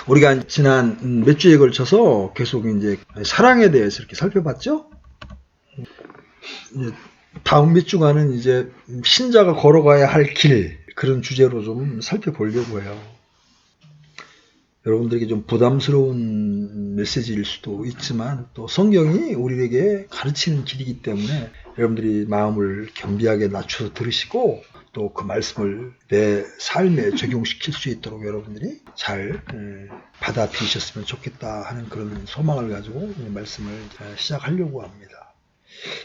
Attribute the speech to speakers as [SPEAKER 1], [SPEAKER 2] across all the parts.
[SPEAKER 1] 우리가 지난 몇 주에 걸쳐서 계속 이제 사랑에 대해서 이렇게 살펴봤죠? 이제 다음 몇 주간은 이제 신자가 걸어가야 할 길, 그런 주제로 좀 살펴보려고 해요. 여러분들에게 좀 부담스러운 메시지일 수도 있지만 또 성경이 우리에게 가르치는 길이기 때문에 여러분들이 마음을 겸비하게 낮춰서 들으시고 또 그 말씀을 내 삶에 적용시킬 수 있도록 여러분들이 잘 받아들이셨으면 좋겠다 하는 그런 소망을 가지고 이 말씀을 시작하려고 합니다.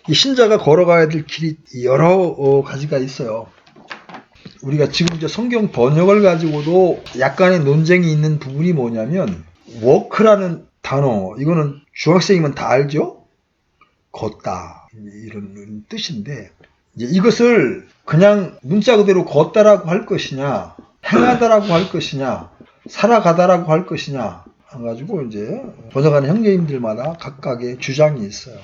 [SPEAKER 1] 이 신자가 걸어가야 될 길이 여러 가지가 있어요. 우리가 지금 이제 성경 번역을 가지고도 약간의 논쟁이 있는 부분이 뭐냐면 워크라는 단어, 이거는 중학생이면 다 알죠? 걷다 이런 뜻인데 이제 이것을 그냥 문자 그대로 걷다라고 할 것이냐, 행하다라고 할 것이냐, 살아가다라고 할 것이냐 해가지고 이제 번역하는 형제님들마다 각각의 주장이 있어요.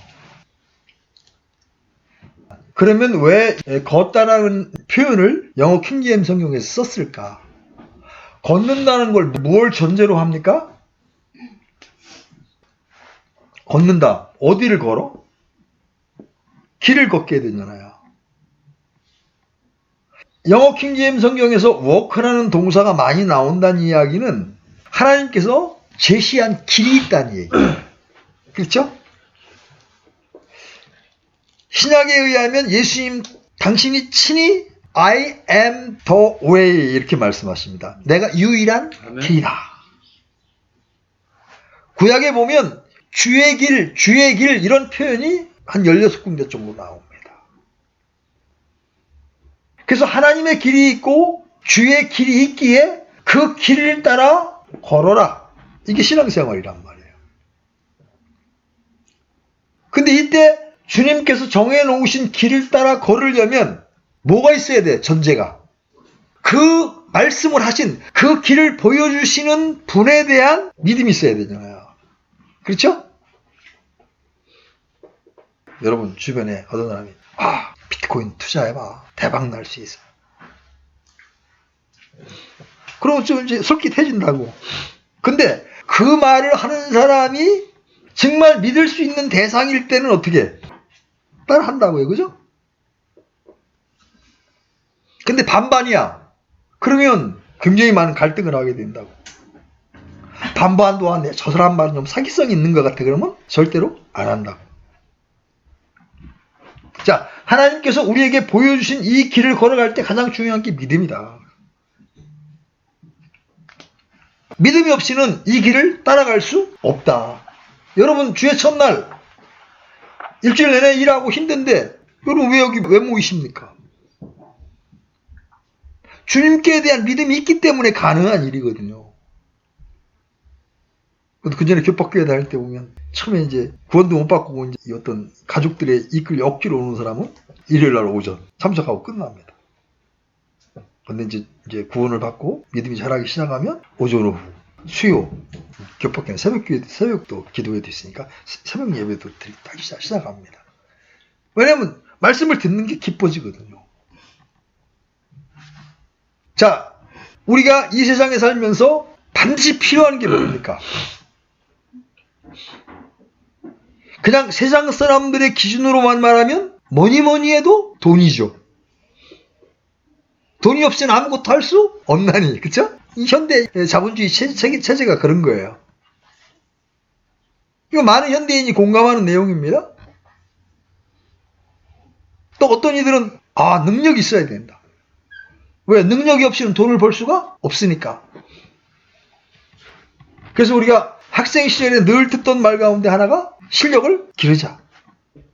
[SPEAKER 1] 그러면 왜 걷다라는 표현을 영어 킹제임 성경에서 썼을까? 걷는다는 걸 무엇을 전제로 합니까? 걷는다. 어디를 걸어? 길을 걷게 되잖아요. 영어 킹제임 성경에서 walk라는 동사가 많이 나온다는 이야기는 하나님께서 제시한 길이 있다는 얘기예요. 그렇죠? 신약에 의하면 예수님 당신이 친히 I am the way 이렇게 말씀하십니다. 내가 유일한 길이다. 구약에 보면 주의 길 이런 표현이 한 16군데 정도 나옵니다. 그래서 하나님의 길이 있고 주의 길이 있기에 그 길을 따라 걸어라. 이게 신앙생활이란 말이에요. 근데 이때 주님께서 정해놓으신 길을 따라 걸으려면 뭐가 있어야 돼? 전제가. 그 말씀을 하신 그 길을 보여주시는 분에 대한 믿음이 있어야 되잖아요. 그렇죠? 여러분 주변에 어떤 사람이 비트코인 투자해봐. 대박 날 수 있어. 그러면 좀 이제 솔깃해진다고. 근데 그 말을 하는 사람이 정말 믿을 수 있는 대상일 때는 어떻게? 따라한다고요. 그죠? 근데 반반이야. 그러면 굉장히 많은 갈등을 하게 된다고. 반반도 안 돼. 저 사람 말은 좀 사기성이 있는 것 같아. 그러면 절대로 안 한다고. 자, 하나님께서 우리에게 보여주신 이 길을 걸어갈 때 가장 중요한 게 믿음이다. 믿음이 없이는 이 길을 따라갈 수 없다. 여러분 주의 첫날 일주일 내내 일하고 힘든데 여러분 왜 여기 왜 모이십니까? 주님께 대한 믿음이 있기 때문에 가능한 일이거든요. 그 전에 교법교회 다닐 때 보면 처음에 이제 구원도 못 받고 이제 어떤 가족들의 이끌려 억지로 오는 사람은 일요일 날 오전 참석하고 끝납니다. 근데 이제 구원을 받고 믿음이 자라기 시작하면 오전 오후 수요 교법교회 새벽도 기도회도 있으니까 새벽 예배도 드리기 시작합니다. 왜냐하면 말씀을 듣는 게 기뻐지거든요. 자, 우리가 이 세상에 살면서 반드시 필요한 게 뭡니까? 그냥 세상 사람들의 기준으로만 말하면 뭐니 해도 돈이죠. 돈이 없이는 아무것도 할 수 없나니, 그쵸? 이 현대 자본주의 체제가 그런 거예요. 이거 많은 현대인이 공감하는 내용입니다. 또 어떤 이들은 능력이 있어야 된다. 왜? 능력이 없이는 돈을 벌 수가 없으니까. 그래서 우리가 학생 시절에 늘 듣던 말 가운데 하나가 실력을 기르자.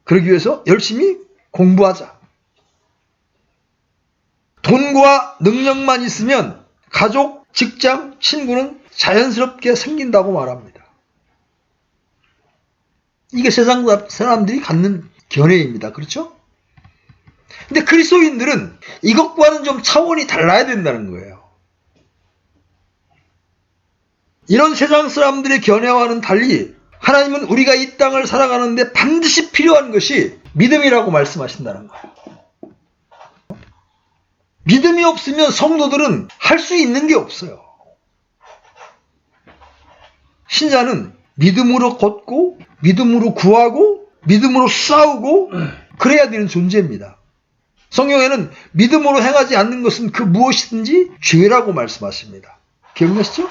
[SPEAKER 1] 그러기 위해서 열심히 공부하자. 돈과 능력만 있으면 가족, 직장, 친구는 자연스럽게 생긴다고 말합니다. 이게 세상 사람들이 갖는 견해입니다. 그렇죠? 근데 그리스도인들은 이것과는 좀 차원이 달라야 된다는 거예요. 이런 세상 사람들의 견해와는 달리 하나님은 우리가 이 땅을 살아가는데 반드시 필요한 것이 믿음이라고 말씀하신다는 거예요. 믿음이 없으면 성도들은 할 수 있는 게 없어요. 신자는 믿음으로 걷고 믿음으로 구하고 믿음으로 싸우고 그래야 되는 존재입니다. 성경에는 믿음으로 행하지 않는 것은 그 무엇이든지 죄라고 말씀하십니다. 기억나시죠?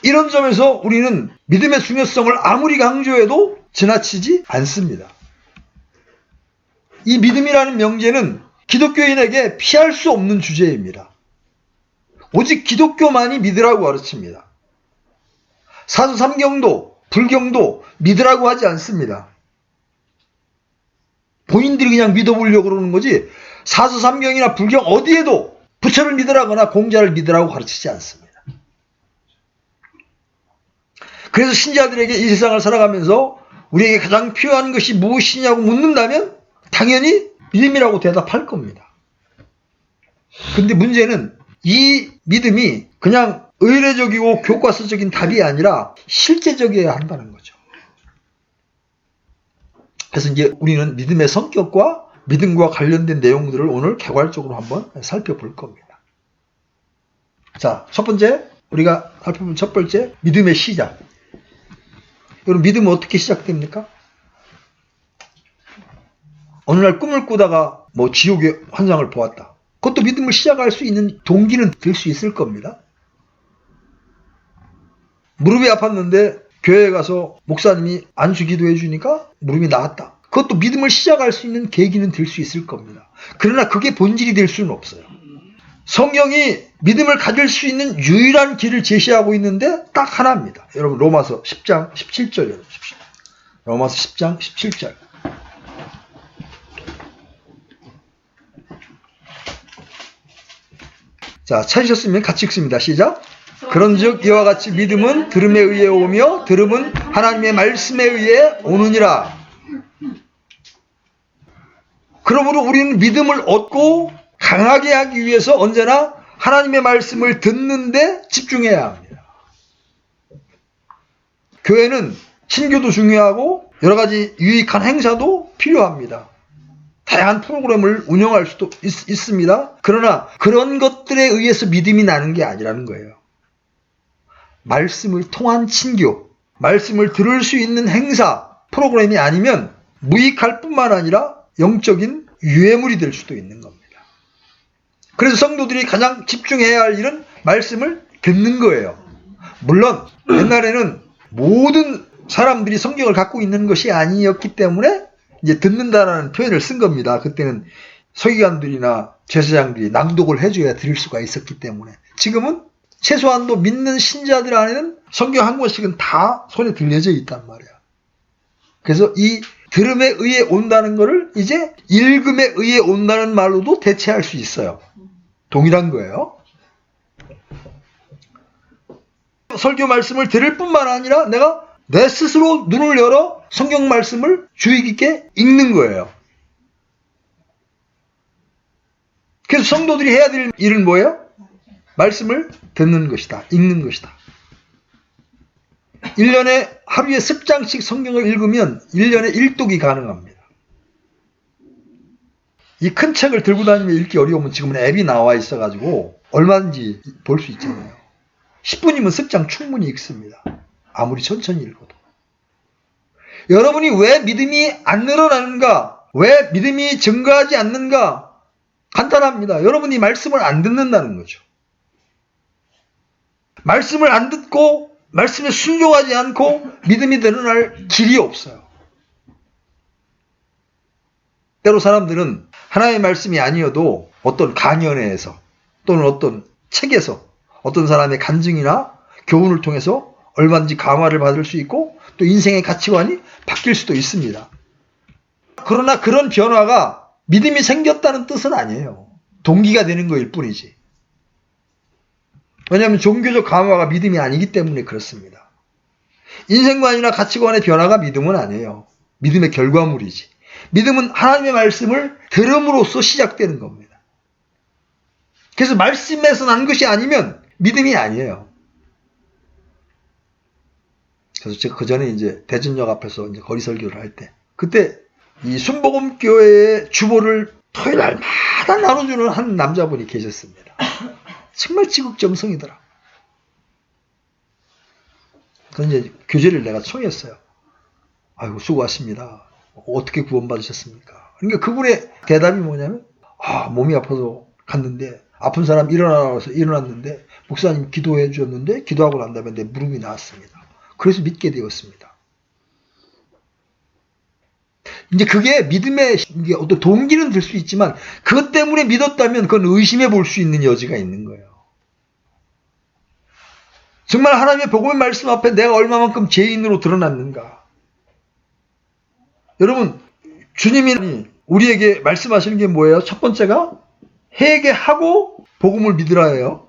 [SPEAKER 1] 이런 점에서 우리는 믿음의 중요성을 아무리 강조해도 지나치지 않습니다. 이 믿음이라는 명제는 기독교인에게 피할 수 없는 주제입니다. 오직 기독교만이 믿으라고 가르칩니다. 사도삼경도 불경도 믿으라고 하지 않습니다. 본인들이 그냥 믿어보려고 그러는 거지 사도삼경이나 불경 어디에도 부처를 믿으라거나 공자를 믿으라고 가르치지 않습니다. 그래서 신자들에게 이 세상을 살아가면서 우리에게 가장 필요한 것이 무엇이냐고 묻는다면 당연히 믿음이라고 대답할 겁니다. 근데 문제는 이 믿음이 그냥 의례적이고 교과서적인 답이 아니라 실제적이어야 한다는 거죠. 그래서 이제 우리는 믿음의 성격과 믿음과 관련된 내용들을 오늘 개괄적으로 한번 살펴볼 겁니다. 자, 첫 번째, 우리가 살펴본 첫 번째, 믿음의 시작. 여러분, 믿음은 어떻게 시작됩니까? 어느 날 꿈을 꾸다가 지옥의 환상을 보았다. 그것도 믿음을 시작할 수 있는 동기는 될 수 있을 겁니다. 무릎이 아팠는데 교회에 가서 목사님이 안수 기도해 주니까 무릎이 나았다. 그것도 믿음을 시작할 수 있는 계기는 될 수 있을 겁니다. 그러나 그게 본질이 될 수는 없어요. 성경이 믿음을 가질 수 있는 유일한 길을 제시하고 있는데 딱 하나입니다. 여러분 로마서 10장 17절 여러분. 로마서 10장 17절. 자, 찾으셨으면 같이 읽습니다. 시작. 그런즉 이와 같이 믿음은 들음에 의해 오며 들음은 하나님의 말씀에 의해 오느니라. 그러므로 우리는 믿음을 얻고 강하게 하기 위해서 언제나 하나님의 말씀을 듣는데 집중해야 합니다. 교회는 신교도 중요하고 여러 가지 유익한 행사도 필요합니다. 다양한 프로그램을 운영할 수도 있습니다. 그러나 그런 것들에 의해서 믿음이 나는 게 아니라는 거예요. 말씀을 통한 친교, 말씀을 들을 수 있는 행사, 프로그램이 아니면 무익할 뿐만 아니라 영적인 유해물이 될 수도 있는 겁니다. 그래서 성도들이 가장 집중해야 할 일은 말씀을 듣는 거예요. 물론 옛날에는 모든 사람들이 성경을 갖고 있는 것이 아니었기 때문에 이제 듣는다라는 표현을 쓴 겁니다. 그때는 서기관들이나 제사장들이 낭독을 해줘야 들을 수가 있었기 때문에. 지금은 최소한도 믿는 신자들 안에는 성경 한 권씩은 다 손에 들려져 있단 말이야. 그래서 이 들음에 의해 온다는 것을 이제 읽음에 의해 온다는 말로도 대체할 수 있어요. 동일한 거예요. 설교 말씀을 들을 뿐만 아니라 내가 내 스스로 눈을 열어 성경 말씀을 주의 깊게 읽는 거예요. 그래서 성도들이 해야 될 일은 뭐예요? 말씀을 듣는 것이다. 읽는 것이다. 1년에 하루에 10장씩 성경을 읽으면 1년에 1독이 가능합니다. 이 큰 책을 들고 다니면 읽기 어려우면 지금은 앱이 나와 있어가지고 얼마든지 볼 수 있잖아요. 10분이면 10장 충분히 읽습니다. 아무리 천천히 읽어도. 여러분이 왜 믿음이 안 늘어나는가? 왜 믿음이 증가하지 않는가? 간단합니다. 여러분이 말씀을 안 듣는다는 거죠. 말씀을 안 듣고 말씀에 순종하지 않고 믿음이 늘어날 길이 없어요. 때로 사람들은 하나님의 말씀이 아니어도 어떤 강연회에서 또는 어떤 책에서 어떤 사람의 간증이나 교훈을 통해서 얼마든지 감화를 받을 수 있고 또 인생의 가치관이 바뀔 수도 있습니다. 그러나 그런 변화가 믿음이 생겼다는 뜻은 아니에요. 동기가 되는 거일 뿐이지. 왜냐하면 종교적 감화가 믿음이 아니기 때문에 그렇습니다. 인생관이나 가치관의 변화가 믿음은 아니에요. 믿음의 결과물이지. 믿음은 하나님의 말씀을 들음으로써 시작되는 겁니다. 그래서 말씀에서 난 것이 아니면 믿음이 아니에요. 그래서 제가 그 전에 이제 대전역 앞에서 이제 거리 설교를 할 때, 그때 이 순복음교회의 주보를 토요일 날마다 나눠주는 한 남자분이 계셨습니다. 정말 지극정성이더라. 그런 이제 교제를 내가 청했어요. 아이고, 수고하십니다. 어떻게 구원받으셨습니까? 그러니까 그분의 대답이 뭐냐면, 몸이 아파서 갔는데, 아픈 사람 일어나서 일어났는데, 목사님 기도해 주셨는데, 기도하고 난 다음에 내 무릎이 나았습니다. 그래서 믿게 되었습니다. 이제 그게 믿음의 어떤 동기는 될 수 있지만, 그것 때문에 믿었다면 그건 의심해 볼 수 있는 여지가 있는 거예요. 정말 하나님의 복음의 말씀 앞에 내가 얼마만큼 죄인으로 드러났는가. 여러분, 주님이 우리에게 말씀하시는 게 뭐예요? 첫 번째가 회개하고 복음을 믿으라예요.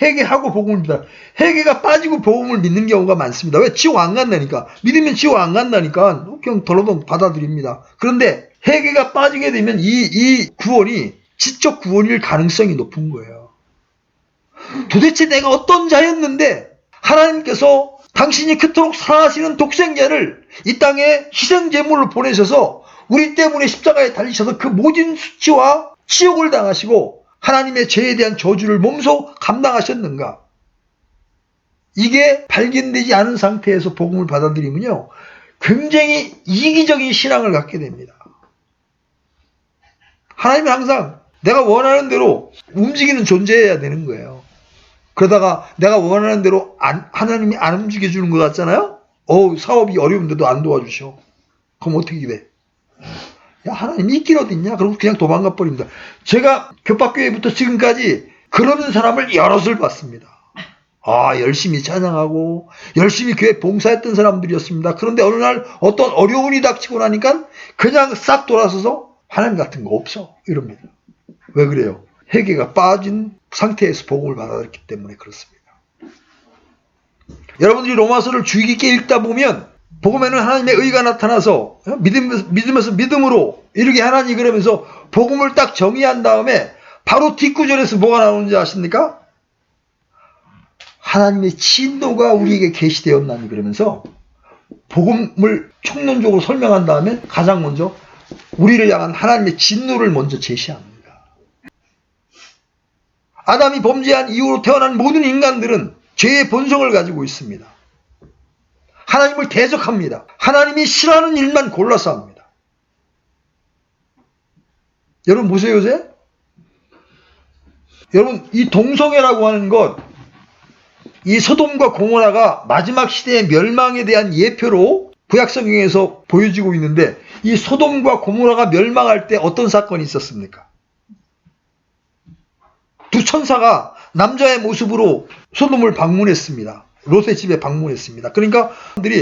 [SPEAKER 1] 회개하고 복음을 믿으라. 회개가 빠지고 복음을 믿는 경우가 많습니다. 왜? 지옥 안 간다니까. 믿으면 지옥 안 간다니까 그냥 덜어도 받아들입니다. 그런데 회개가 빠지게 되면 이 구원이 지적 구원일 가능성이 높은 거예요. 도대체 내가 어떤 자였는데 하나님께서 당신이 그토록 사랑하시는 독생자를 이 땅에 희생제물로 보내셔서 우리 때문에 십자가에 달리셔서 그 모든 수치와 치욕을 당하시고 하나님의 죄에 대한 저주를 몸소 감당하셨는가? 이게 발견되지 않은 상태에서 복음을 받아들이면요, 굉장히 이기적인 신앙을 갖게 됩니다. 하나님은 항상 내가 원하는 대로 움직이는 존재여야 되는 거예요. 그러다가 내가 원하는 대로 하나님이 안 움직여주는 것 같잖아요? 사업이 어려운데도 안 도와주셔. 그럼 어떻게 돼? 야, 하나님이 있긴 어딨냐? 그러고 그냥 도망가 버립니다. 제가 교박교회부터 지금까지 그러는 사람을 여럿을 봤습니다. 열심히 찬양하고 열심히 교회 봉사했던 사람들이었습니다. 그런데 어느 날 어떤 어려움이 닥치고 나니까 그냥 싹 돌아서서 하나님 같은 거 없어 이럽니다. 왜 그래요? 회개가 빠진 상태에서 복음을 받아들였기 때문에 그렇습니다. 여러분들이 로마서를 주의 깊게 읽다 보면 복음에는 하나님의 의가 나타나서 믿으면서 믿음으로 이르게 하나니 그러면서 복음을 딱 정의한 다음에 바로 뒷구절에서 뭐가 나오는지 아십니까? 하나님의 진노가 우리에게 계시되었나니 그러면서 복음을 총론적으로 설명한 다음에 가장 먼저 우리를 향한 하나님의 진노를 먼저 제시합니다. 아담이 범죄한 이후로 태어난 모든 인간들은 죄의 본성을 가지고 있습니다. 하나님을 대적합니다. 하나님이 싫어하는 일만 골라서 합니다. 여러분 보세요, 요새? 여러분, 이 동성애라고 하는 것, 이 소돔과 고모라가 마지막 시대의 멸망에 대한 예표로 구약성경에서 보여지고 있는데, 이 소돔과 고모라가 멸망할 때 어떤 사건이 있었습니까? 두 천사가 남자의 모습으로 소돔을 방문했습니다. 롯의 집에 방문했습니다. 그러니까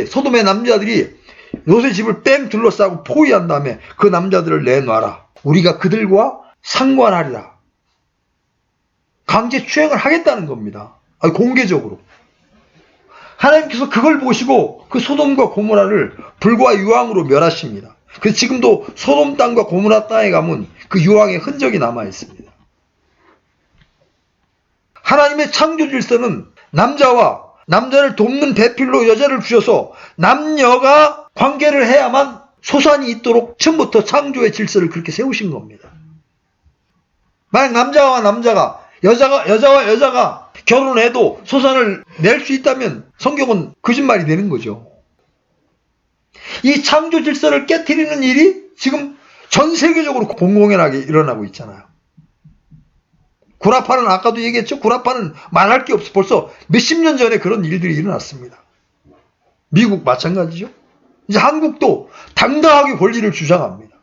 [SPEAKER 1] 소돔의 남자들이 롯의 집을 뺑 둘러싸고 포위한 다음에 그 남자들을 내놔라. 우리가 그들과 상관하리라. 강제 추행을 하겠다는 겁니다. 공개적으로. 하나님께서 그걸 보시고 그 소돔과 고모라를 불과 유황으로 멸하십니다. 그래서 지금도 소돔 땅과 고모라 땅에 가면 그 유황의 흔적이 남아 있습니다. 하나님의 창조 질서는 남자를 돕는 배필로 여자를 주셔서 남녀가 관계를 해야만 소산이 있도록 처음부터 창조의 질서를 그렇게 세우신 겁니다. 만약 남자와 남자가 여자와 여자가 결혼해도 소산을 낼 수 있다면 성경은 거짓말이 되는 거죠. 이 창조 질서를 깨트리는 일이 지금 전 세계적으로 공공연하게 일어나고 있잖아요. 구라파는 아까도 얘기했죠. 구라파는 말할 게 없어. 벌써 몇십 년 전에 그런 일들이 일어났습니다. 미국 마찬가지죠. 이제 한국도 당당하게 권리를 주장합니다.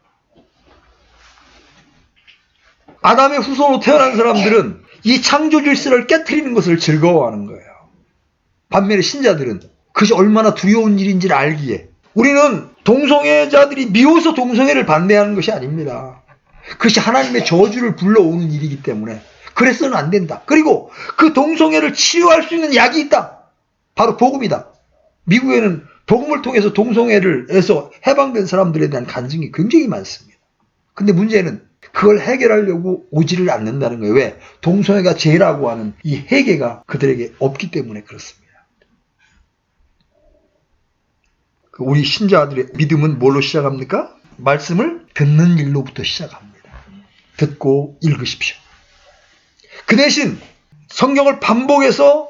[SPEAKER 1] 아담의 후손으로 태어난 사람들은 이 창조 질서를 깨트리는 것을 즐거워하는 거예요. 반면에 신자들은 그것이 얼마나 두려운 일인지를 알기에 우리는 동성애자들이 미워서 동성애를 반대하는 것이 아닙니다. 그것이 하나님의 저주를 불러오는 일이기 때문에 그래서는 안 된다. 그리고 그 동성애를 치유할 수 있는 약이 있다. 바로 복음이다. 미국에는 복음을 통해서 동성애를 해서 해방된 사람들에 대한 간증이 굉장히 많습니다. 근데 문제는 그걸 해결하려고 오지를 않는다는 거예요. 왜? 동성애가 죄라고 하는 이 회개가 그들에게 없기 때문에 그렇습니다. 우리 신자들의 믿음은 뭘로 시작합니까? 말씀을 듣는 일로부터 시작합니다. 듣고 읽으십시오. 그 대신 성경을 반복해서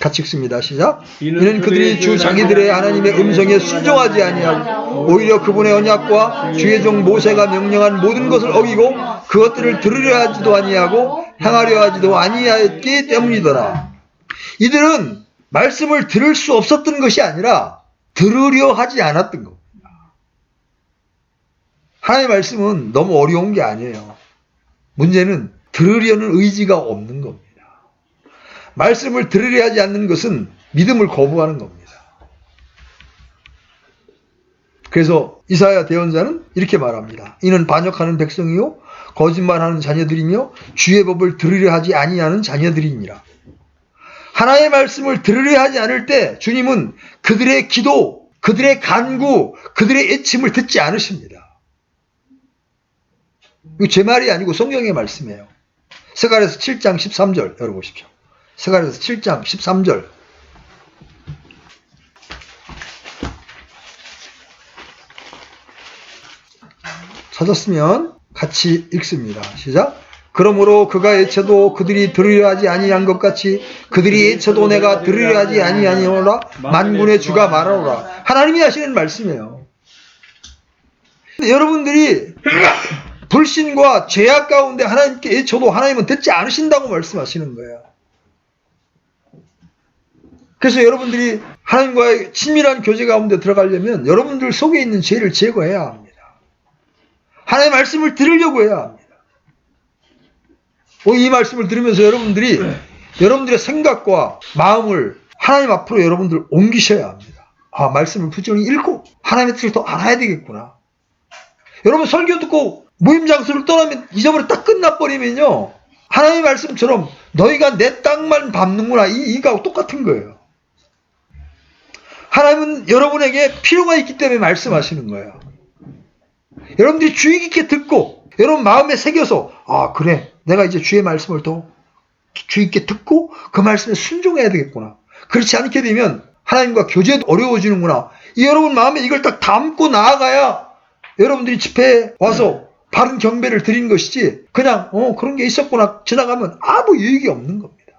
[SPEAKER 1] 같이 읽습니다. 시작. 이는 그들이 주 자기들의 하나님의 음성에 순종하지 아니하고 오히려 그분의 언약과 주의 종 모세가 명령한 모든 것을 어기고 그것들을 들으려 하지도 아니하고 행하려 하지도 아니하였기 때문이더라. 이들은 말씀을 들을 수 없었던 것이 아니라 들으려 하지 않았던 겁니다. 하나님의 말씀은 너무 어려운 게 아니에요. 문제는 들으려는 의지가 없는 겁니다. 말씀을 들으려 하지 않는 것은 믿음을 거부하는 겁니다. 그래서 이사야 대언자는 이렇게 말합니다. 이는 반역하는 백성이요 거짓말하는 자녀들이며 주의 법을 들으려 하지 아니하는 자녀들이니라. 하나님의 말씀을 들으려 하지 않을 때 주님은 그들의 기도, 그들의 간구, 그들의 애침을 듣지 않으십니다. 이거 제 말이 아니고 성경의 말씀이에요. 스가랴서 7장 13절 열어보십시오. 스가랴서 7장 13절. 찾았으면 같이 읽습니다. 시작. 그러므로 그가 애쳐도 그들이 들으려 하지 아니한 것 같이 그들이 애쳐도 내가 들으려 하지 아니하니오라. 만군의 주가 말하노라. 하나님이 하시는 말씀이에요. 여러분들이 불신과 죄악 가운데 하나님께 애쳐도 하나님은 듣지 않으신다고 말씀하시는 거예요. 그래서 여러분들이 하나님과의 친밀한 교제 가운데 들어가려면 여러분들 속에 있는 죄를 제거해야 합니다. 하나님의 말씀을 들으려고 해야 합니다. 이 말씀을 들으면서 여러분들이 여러분들의 생각과 마음을 하나님 앞으로 여러분들 옮기셔야 합니다. 아, 말씀을 부지런히 읽고 하나님의 뜻을 더 알아야 되겠구나. 여러분 설교 듣고 모임 장소를 떠나면 잊어버려 딱 끝나버리면요. 하나님의 말씀처럼 너희가 내 땅만 밟는구나. 이거하고 똑같은 거예요. 하나님은 여러분에게 필요가 있기 때문에 말씀하시는 거예요. 여러분들이 주의 깊게 듣고 여러분 마음에 새겨서 아 그래 내가 이제 주의 말씀을 더 주의 깊게 듣고 그 말씀에 순종해야 되겠구나. 그렇지 않게 되면 하나님과 교제도 어려워지는구나. 여러분 마음에 이걸 딱 담고 나아가야 여러분들이 집회에 와서 바른 경배를 드리는 것이지 그냥 그런 게 있었구나 지나가면 아무 유익이 없는 겁니다.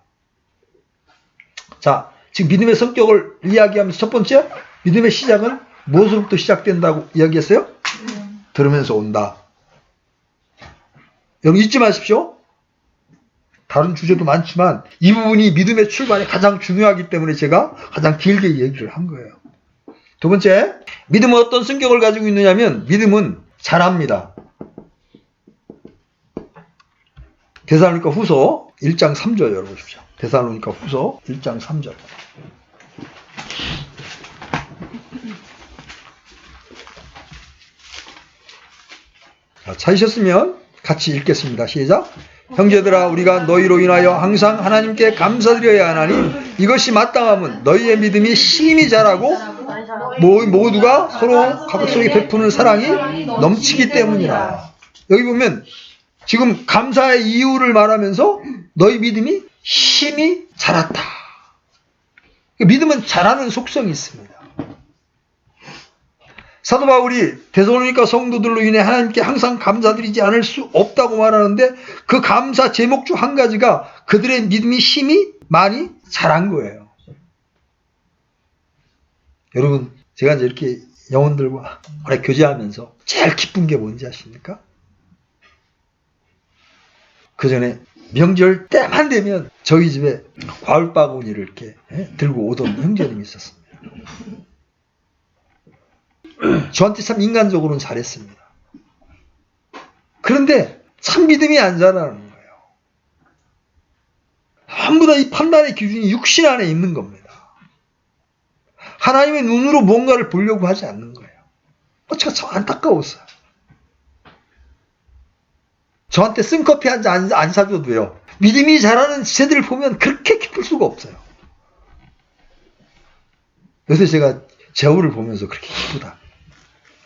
[SPEAKER 1] 자, 지금 믿음의 성격을 이야기하면서 첫 번째 믿음의 시작은 무엇으로부터 시작된다고 이야기했어요? 들으면서 온다. 여러분 잊지 마십시오. 다른 주제도 많지만 이 부분이 믿음의 출발에 가장 중요하기 때문에 제가 가장 길게 얘기를 한 거예요. 두 번째, 믿음은 어떤 성격을 가지고 있느냐면 믿음은 잘합니다. 데살로니가 후서 1장 3절 열어보십시오. 데살로니가 후서 1장 3절. 자, 찾으셨으면 같이 읽겠습니다. 시작. 형제들아 우리가 너희로 인하여 항상 하나님께 감사드려야 하나니 이것이 마땅함은 너희의 믿음이 심히 자라고 모두가 서로 각각에게 베푸는 사랑이 넘치기 때문이라. 여기 보면 지금 감사의 이유를 말하면서 너희 믿음이 심히 자랐다. 믿음은 자라는 속성이 있습니다. 사도 바울이 데살로니가 성도들로 인해 하나님께 항상 감사드리지 않을 수 없다고 말하는데 그 감사 제목 중 한 가지가 그들의 믿음이 심히 많이 자란 거예요. 여러분 제가 이제 이렇게 영혼들과 오래 교제하면서 제일 기쁜 게 뭔지 아십니까? 그 전에 명절 때만 되면 저희 집에 과일바구니를 이렇게 들고 오던 형제님이 있었습니다. 저한테 참 인간적으로는 잘했습니다. 그런데 참 믿음이 안 자라는 거예요. 전부 다 이 판단의 기준이 육신 안에 있는 겁니다. 하나님의 눈으로 뭔가를 보려고 하지 않는 거예요. 제가 참 안타까웠어요. 저한테 쓴커피 한 잔 안 사줘도요. 믿음이 자라는 새들을 보면 그렇게 기쁠 수가 없어요. 요새 제가 제후를 보면서 그렇게 기쁘다.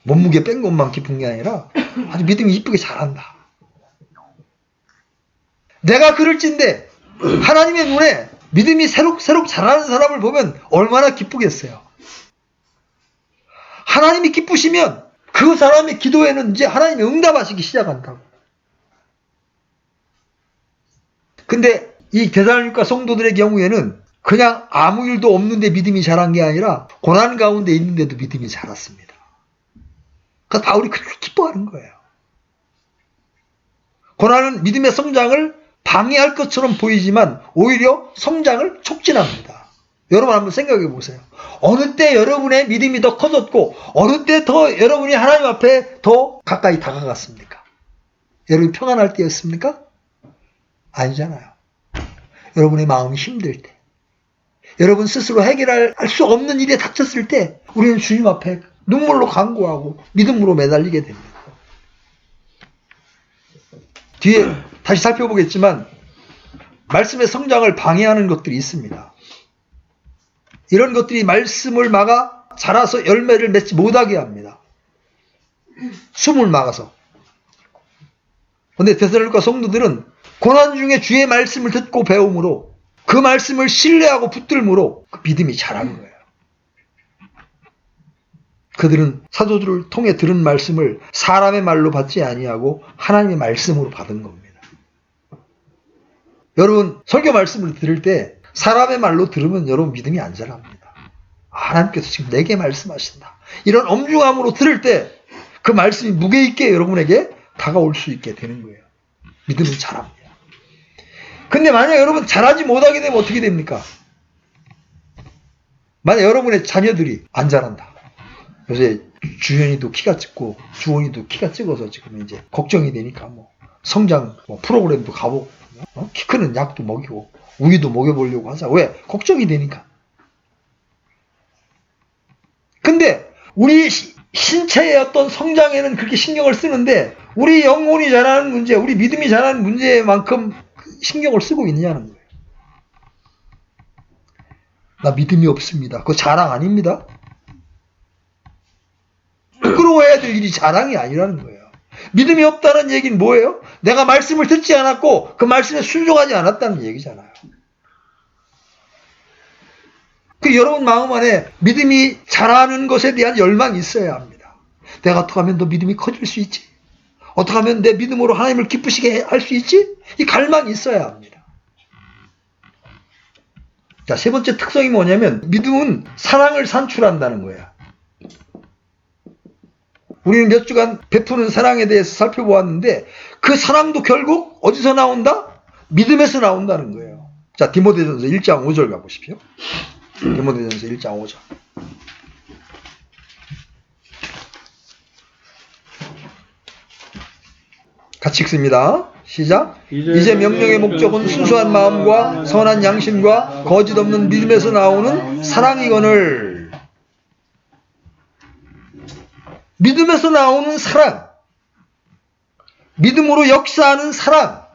[SPEAKER 1] 몸무게 뺀 것만 기쁜 게 아니라 아주 믿음이 이쁘게 자란다. 내가 그럴진데 하나님의 눈에 믿음이 새록새록 자라는 사람을 보면 얼마나 기쁘겠어요. 하나님이 기쁘시면 그 사람의 기도에는 이제 하나님이 응답하시기 시작한다고. 근데 이 데살로니가 성도들의 경우에는 그냥 아무 일도 없는데 믿음이 자란 게 아니라 고난 가운데 있는데도 믿음이 자랐습니다. 그래서 바울이 그렇게 기뻐하는 거예요. 고난은 믿음의 성장을 방해할 것처럼 보이지만 오히려 성장을 촉진합니다. 여러분 한번 생각해 보세요. 어느 때 여러분의 믿음이 더 커졌고 어느 때 더 여러분이 하나님 앞에 더 가까이 다가갔습니까? 여러분이 평안할 때였습니까? 아니잖아요. 여러분의 마음이 힘들 때, 여러분 스스로 해결할 수 없는 일에 닥쳤을 때 우리는 주님 앞에 눈물로 간구하고 믿음으로 매달리게 됩니다. 뒤에 다시 살펴보겠지만 말씀의 성장을 방해하는 것들이 있습니다. 이런 것들이 말씀을 막아 자라서 열매를 맺지 못하게 합니다. 숨을 막아서. 그런데 데살로니가 성도들은 고난 중에 주의 말씀을 듣고 배움으로 그 말씀을 신뢰하고 붙들므로 그 믿음이 자라는 거예요. 그들은 사도들을 통해 들은 말씀을 사람의 말로 받지 아니하고 하나님의 말씀으로 받은 겁니다. 여러분 설교 말씀을 들을 때 사람의 말로 들으면 여러분 믿음이 안 자랍니다. 하나님께서 지금 내게 말씀하신다. 이런 엄중함으로 들을 때 그 말씀이 무게 있게 여러분에게 다가올 수 있게 되는 거예요. 믿음이 자랍니다. 근데 만약 여러분 잘하지 못하게 되면 어떻게 됩니까? 만약 여러분의 자녀들이 안 자란다. 요새 주현이도 키가 작고 주원이도 키가 작아서 지금 이제 걱정이 되니까 성장 프로그램도 가보고 키 크는 약도 먹이고 우유도 먹여보려고 하자. 왜? 걱정이 되니까. 근데 우리 신체의 어떤 성장에는 그렇게 신경을 쓰는데 우리 영혼이 자라는 문제, 우리 믿음이 자라는 문제만큼 신경을 쓰고 있느냐는 거예요. 나 믿음이 없습니다. 그거 자랑 아닙니다. 부끄러워해야 될 일이 자랑이 아니라는 거예요. 믿음이 없다는 얘기는 뭐예요? 내가 말씀을 듣지 않았고 그 말씀에 순종하지 않았다는 얘기잖아요. 그 여러분 마음 안에 믿음이 자라는 것에 대한 열망이 있어야 합니다. 내가 어떻게 하면 더 믿음이 커질 수 있지? 어떻게 하면 내 믿음으로 하나님을 기쁘시게 할 수 있지? 이 갈망이 있어야 합니다. 자, 세 번째 특성이 뭐냐면 믿음은 사랑을 산출한다는 거예요. 우리는 몇 주간 베푸는 사랑에 대해서 살펴보았는데 그 사랑도 결국 어디서 나온다? 믿음에서 나온다는 거예요. 자, 디모데전서 1장 5절 가보십시오. 디모데전서 1장 5절. 같이 읽습니다. 시작. 이제 명령의 목적은 순수한 마음과 선한 양심과 거짓 없는 믿음에서 나오는 사랑이거늘. 믿음에서 나오는 사랑. 믿음으로 역사하는 사랑.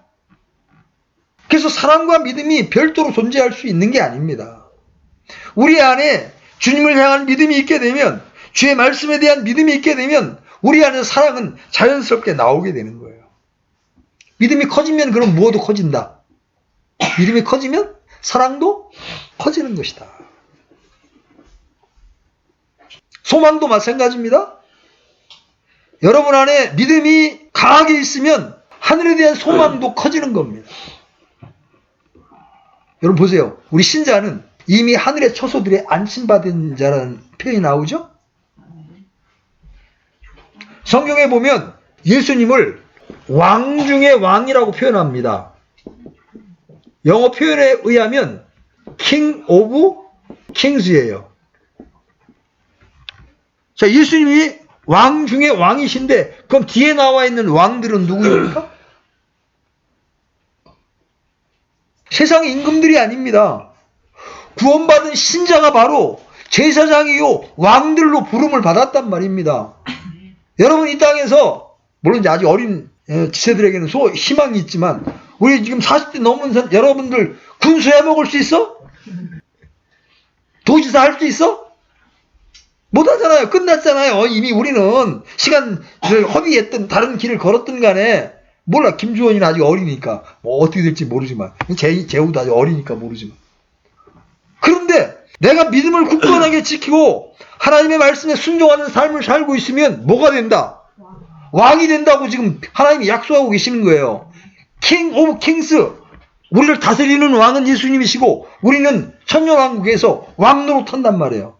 [SPEAKER 1] 그래서 사랑과 믿음이 별도로 존재할 수 있는 게 아닙니다. 우리 안에 주님을 향한 믿음이 있게 되면, 주의 말씀에 대한 믿음이 있게 되면 우리 안에 사랑은 자연스럽게 나오게 되는 거예요. 믿음이 커지면 그럼 무엇도 커진다. 믿음이 커지면 사랑도 커지는 것이다. 소망도 마찬가지입니다. 여러분 안에 믿음이 강하게 있으면 하늘에 대한 소망도 커지는 겁니다. 여러분 보세요. 우리 신자는 이미 하늘의 처소들에 안심받은 자라는 표현이 나오죠? 성경에 보면 예수님을 왕 중의 왕이라고 표현합니다. 영어 표현에 의하면 King of Kings예요. 자, 예수님이 왕 중의 왕이신데 그럼 뒤에 나와 있는 왕들은 누구입니까? 세상의 임금들이 아닙니다. 구원받은 신자가 바로 제사장이요 왕들로 부름을 받았단 말입니다. 여러분 이 땅에서 물론 이제 아직 어린 지체들에게는 희망이 있지만 우리 지금 40대 넘은 여러분들 군수해 먹을 수 있어? 도지사 할 수 있어? 못하잖아요. 끝났잖아요. 이미 우리는 시간을 허비했든 다른 길을 걸었든 간에 몰라. 김주원이는 아직 어리니까 뭐 어떻게 될지 모르지만 재우도 아직 어리니까 모르지만 그런데 내가 믿음을 굳건하게 지키고 하나님의 말씀에 순종하는 삶을 살고 있으면 뭐가 된다? 왕이 된다고 지금 하나님이 약속하고 계시는 거예요. King of Kings. 우리를 다스리는 왕은 예수님이시고 우리는 천년왕국에서 왕 노릇한단 말이에요.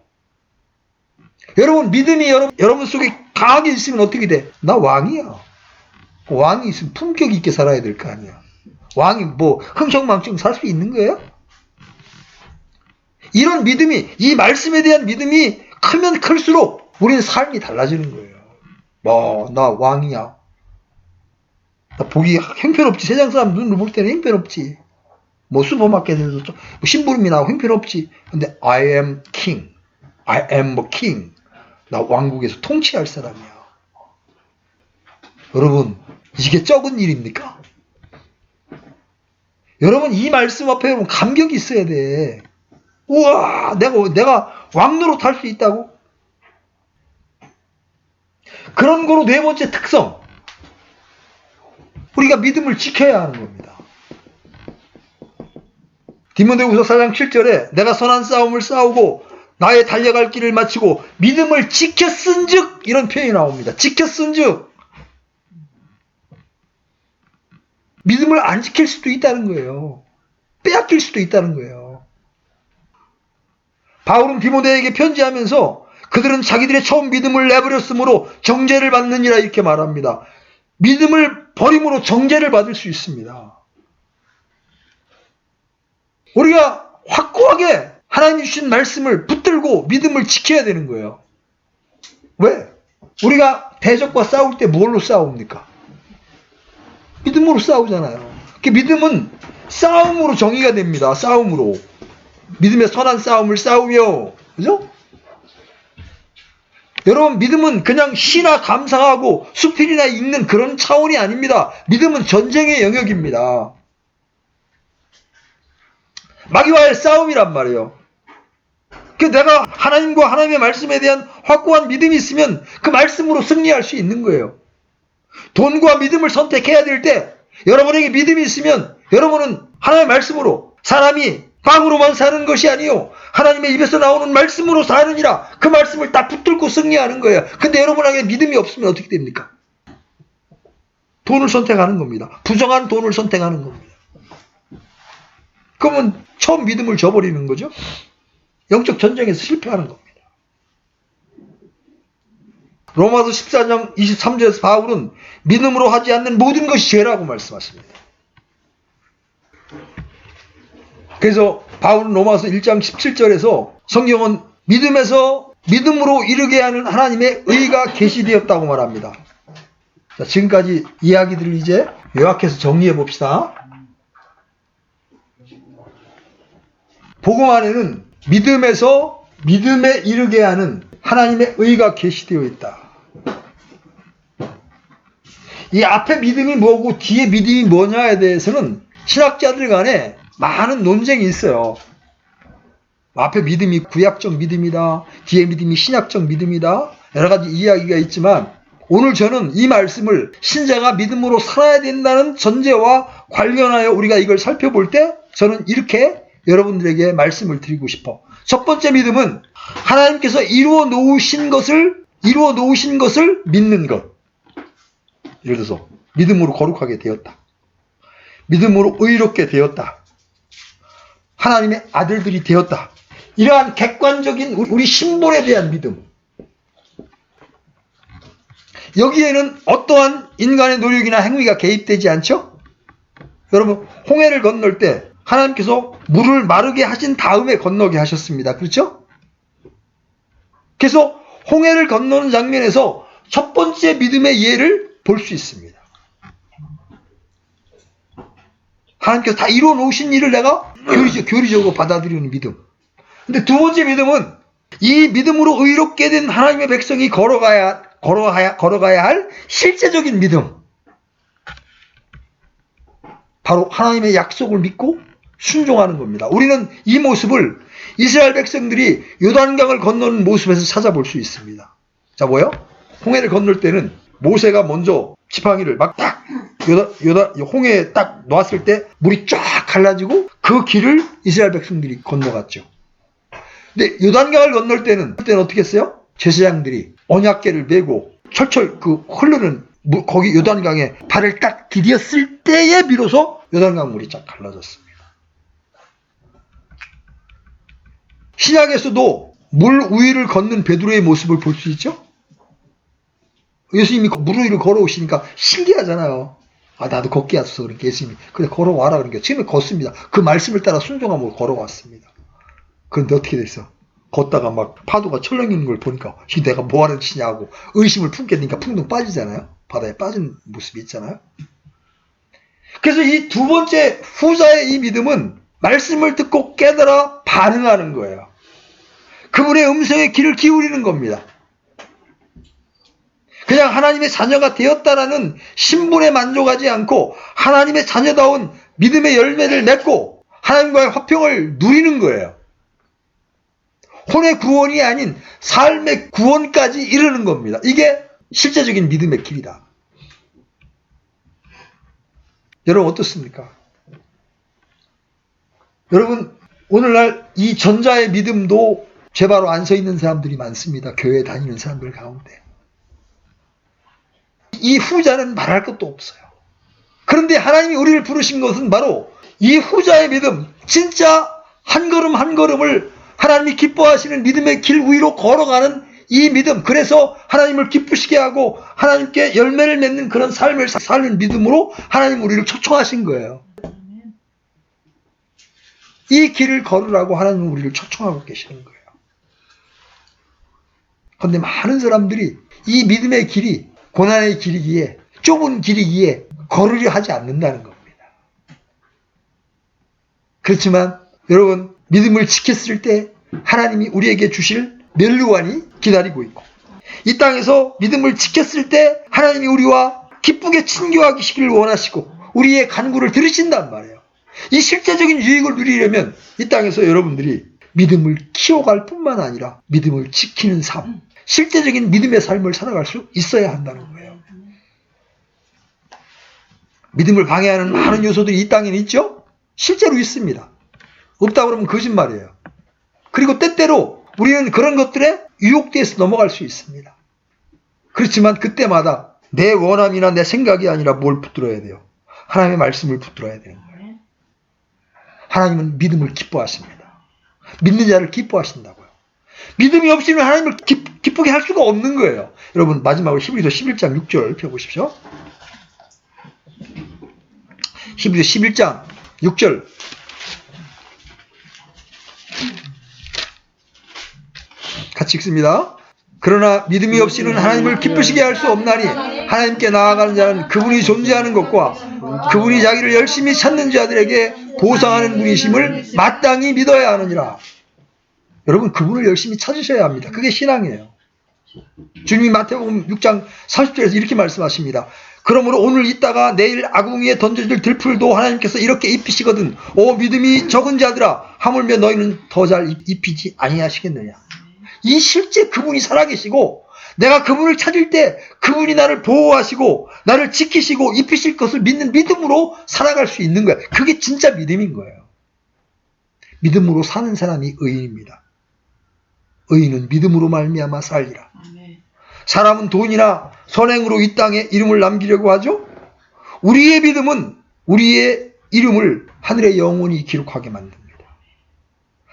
[SPEAKER 1] 여러분 믿음이 여러분 속에 강하게 있으면 어떻게 돼? 나 왕이야. 왕이 있으면 품격 있게 살아야 될 거 아니야. 왕이 뭐 흥청망청 살 수 있는 거예요? 이런 믿음이, 이 말씀에 대한 믿음이 크면 클수록 우리는 삶이 달라지는 거예요. 뭐 나 왕이야. 나 보기 형편없지. 세상 사람 눈으로 볼 때는 형편없지. 뭐 슈퍼마켓에서 좀 심부름이 나고 형편없지. 근데 I am king. I am a king. 나 왕국에서 통치할 사람이야. 여러분 이게 적은 일입니까? 여러분 이 말씀 앞에 여러분 감격이 있어야 돼. 우와 내가 왕노릇 할 수 있다고? 그런 거로 네 번째 특성. 우리가 믿음을 지켜야 하는 겁니다. 디모데후서 4장 7절에 내가 선한 싸움을 싸우고 나의 달려갈 길을 마치고 믿음을 지켰은즉 이런 표현이 나옵니다. 지켰은즉 믿음을 안 지킬 수도 있다는 거예요. 빼앗길 수도 있다는 거예요. 바울은 디모데에게 편지하면서 그들은 자기들의 처음 믿음을 내버렸으므로 정죄를 받느니라 이렇게 말합니다. 믿음을 버림으로 정죄를 받을 수 있습니다. 우리가 확고하게 하나님 주신 말씀을 붙들고 믿음을 지켜야 되는 거예요. 왜? 우리가 대적과 싸울 때 뭘로 싸웁니까? 믿음으로 싸우잖아요. 그 믿음은 싸움으로 정의가 됩니다. 싸움으로. 믿음의 선한 싸움을 싸우며, 그죠? 여러분, 믿음은 그냥 시나 감상하고 수필이나 읽는 그런 차원이 아닙니다. 믿음은 전쟁의 영역입니다. 마귀와의 싸움이란 말이에요. 내가 하나님과 하나님의 말씀에 대한 확고한 믿음이 있으면 그 말씀으로 승리할 수 있는 거예요. 돈과 믿음을 선택해야 될 때 여러분에게 믿음이 있으면 여러분은 하나님의 말씀으로 사람이 빵으로만 사는 것이 아니요 하나님의 입에서 나오는 말씀으로 사느니라 그 말씀을 딱 붙들고 승리하는 거예요. 근데 여러분에게 믿음이 없으면 어떻게 됩니까? 돈을 선택하는 겁니다. 부정한 돈을 선택하는 겁니다. 그러면 처음 믿음을 저버리는 거죠. 영적 전쟁에서 실패하는 겁니다. 로마서 14장 23절에서 바울은 믿음으로 하지 않는 모든 것이 죄라고 말씀하십니다. 그래서 바울은 로마서 1장 17절에서 성경은 믿음에서 믿음으로 이르게 하는 하나님의 의가 계시되었다고 말합니다. 자, 지금까지 이야기들을 이제 요약해서 정리해 봅시다. 복음 안에는 믿음에서 믿음에 이르게 하는 하나님의 의가 계시되어 있다. 이 앞에 믿음이 뭐고 뒤에 믿음이 뭐냐에 대해서는 신학자들 간에 많은 논쟁이 있어요. 앞에 믿음이 구약적 믿음이다. 뒤에 믿음이 신약적 믿음이다. 여러 가지 이야기가 있지만 오늘 저는 이 말씀을 신자가 믿음으로 살아야 된다는 전제와 관련하여 우리가 이걸 살펴볼 때 저는 이렇게 여러분들에게 말씀을 드리고 싶어. 첫 번째 믿음은 하나님께서 이루어 놓으신 것을 믿는 것. 예를 들어서 믿음으로 거룩하게 되었다. 믿음으로 의롭게 되었다. 하나님의 아들들이 되었다. 이러한 객관적인 우리 신분에 대한 믿음. 여기에는 어떠한 인간의 노력이나 행위가 개입되지 않죠? 여러분, 홍해를 건널 때 하나님께서 물을 마르게 하신 다음에 건너게 하셨습니다. 그렇죠? 그래서 홍해를 건너는 장면에서 첫 번째 믿음의 예를 볼 수 있습니다. 하나님께서 다 이루어 놓으신 일을 내가 교리적으로 받아들이는 믿음. 근데 두 번째 믿음은 이 믿음으로 의롭게 된 하나님의 백성이 걸어가야 할 실제적인 믿음. 바로 하나님의 약속을 믿고 순종하는 겁니다. 우리는 이 모습을 이스라엘 백성들이 요단강을 건너는 모습에서 찾아볼 수 있습니다. 자, 뭐요? 홍해를 건널 때는 모세가 먼저 지팡이를 막 딱 홍해에 딱 놓았을 때 물이 쫙 갈라지고 그 길을 이스라엘 백성들이 건너갔죠. 근데 요단강을 건널 때는 어떻게 했어요? 제사장들이 언약궤를 메고 철철 그 흐르는 거기 요단강에 발을 딱 디뎠을 때에 비로소 요단강 물이 쫙 갈라졌습니다. 신약에서도 물 위를 걷는 베드로의 모습을 볼 수 있죠? 예수님이 물 위를 걸어오시니까 신기하잖아요. 아, 나도 걷게 하소서. 그러니까 예수님이 그래 걸어와라. 그러니까 처음에 걷습니다. 그 말씀을 따라 순종하고 걸어왔습니다. 그런데 어떻게 됐어? 걷다가 막 파도가 철렁이는 걸 보니까 내가 뭐 하는 짓냐고 의심을 품게 되니까 풍덩 빠지잖아요. 바다에 빠진 모습이 있잖아요. 그래서 이 두 번째 후자의 이 믿음은 말씀을 듣고 깨달아 반응하는 거예요. 그분의 음성에 귀를 기울이는 겁니다. 그냥 하나님의 자녀가 되었다라는 신분에 만족하지 않고 하나님의 자녀다운 믿음의 열매를 맺고 하나님과의 화평을 누리는 거예요. 혼의 구원이 아닌 삶의 구원까지 이르는 겁니다. 이게 실제적인 믿음의 길이다. 여러분 어떻습니까? 여러분 오늘날 이 전자의 믿음도 제 바로 안 서 있는 사람들이 많습니다. 교회 다니는 사람들 가운데. 이 후자는 말할 것도 없어요. 그런데 하나님이 우리를 부르신 것은 바로 이 후자의 믿음, 진짜 한 걸음 한 걸음을 하나님이 기뻐하시는 믿음의 길 위로 걸어가는 이 믿음, 그래서 하나님을 기쁘시게 하고 하나님께 열매를 맺는 그런 삶을 사는 믿음으로 하나님 우리를 초청하신 거예요. 이 길을 걸으라고 하나님은 우리를 초청하고 계시는 거예요. 그런데 많은 사람들이 이 믿음의 길이 고난의 길이기에 좁은 길이기에 걸으려 하지 않는다는 겁니다. 그렇지만 여러분 믿음을 지켰을 때 하나님이 우리에게 주실 멸류관이 기다리고 있고 이 땅에서 믿음을 지켰을 때 하나님이 우리와 기쁘게 친교하시기를 원하시고 우리의 간구를 들으신단 말이에요. 이 실제적인 유익을 누리려면 이 땅에서 여러분들이 믿음을 키워갈 뿐만 아니라 믿음을 지키는 삶, 실제적인 믿음의 삶을 살아갈 수 있어야 한다는 거예요. 믿음을 방해하는 많은 요소들이 이 땅에는 있죠? 실제로 있습니다. 없다 그러면 거짓말이에요. 그리고 때때로 우리는 그런 것들에 유혹돼서 넘어갈 수 있습니다. 그렇지만 그때마다 내 원함이나 내 생각이 아니라 뭘 붙들어야 돼요? 하나님의 말씀을 붙들어야 되는 거예요. 하나님은 믿음을 기뻐하십니다. 믿는 자를 기뻐하신다고요. 믿음이 없이는 하나님을 기쁘게 할 수가 없는 거예요. 여러분 마지막으로 히브리서 11장 6절 펴보십시오. 히브리서 11장 6절 같이 읽습니다. 그러나 믿음이 없이는 하나님을 기쁘시게 할 수 없나니 하나님께 나아가는 자는 그분이 존재하는 것과 그분이 자기를 열심히 찾는 자들에게 보상하는 분이심을 마땅히 믿어야 하느니라. 여러분 그분을 열심히 찾으셔야 합니다. 그게 신앙이에요. 주님이 마태복음 6장 30절에서 이렇게 말씀하십니다. 그러므로 오늘 있다가 내일 아궁이에 던져질 들풀도 하나님께서 이렇게 입히시거든. 오 믿음이 적은 자들아 하물며 너희는 더 잘 입히지 아니하시겠느냐. 이 실제 그분이 살아계시고 내가 그분을 찾을 때 그분이 나를 보호하시고 나를 지키시고 입히실 것을 믿는 믿음으로 살아갈 수 있는 거예요. 그게 진짜 믿음인 거예요. 믿음으로 사는 사람이 의인입니다. 의인은 믿음으로 말미암아 살리라. 사람은 돈이나 선행으로 이 땅에 이름을 남기려고 하죠. 우리의 믿음은 우리의 이름을 하늘에 영원히 기록하게 만듭니다.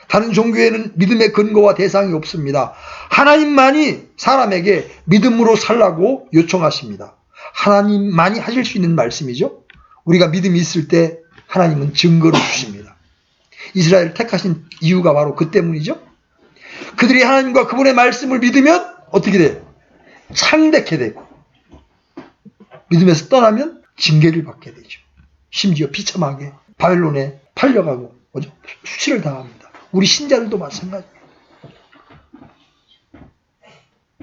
[SPEAKER 1] 다른 종교에는 믿음의 근거와 대상이 없습니다. 하나님만이 사람에게 믿음으로 살라고 요청하십니다. 하나님만이 하실 수 있는 말씀이죠. 우리가 믿음이 있을 때 하나님은 증거를 주십니다. 이스라엘을 택하신 이유가 바로 그 때문이죠. 그들이 하나님과 그분의 말씀을 믿으면 어떻게 돼요? 창대케 되고 믿음에서 떠나면 징계를 받게 되죠. 심지어 비참하게 바벨론에 팔려가고 수치를 당합니다. 우리 신자들도 마찬가지입니다.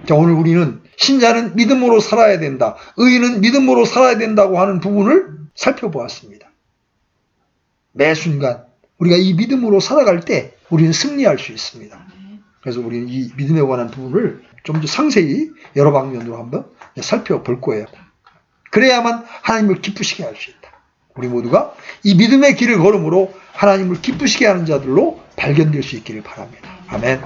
[SPEAKER 1] 자, 오늘 우리는 신자는 믿음으로 살아야 된다. 의인은 믿음으로 살아야 된다고 하는 부분을 살펴보았습니다. 매 순간 우리가 이 믿음으로 살아갈 때 우리는 승리할 수 있습니다. 그래서 우리는 이 믿음에 관한 부분을 좀 더 상세히 여러 방면으로 한번 살펴볼 거예요. 그래야만 하나님을 기쁘시게 할 수 있다. 우리 모두가 이 믿음의 길을 걸음으로 하나님을 기쁘시게 하는 자들로 발견될 수 있기를 바랍니다. 아멘.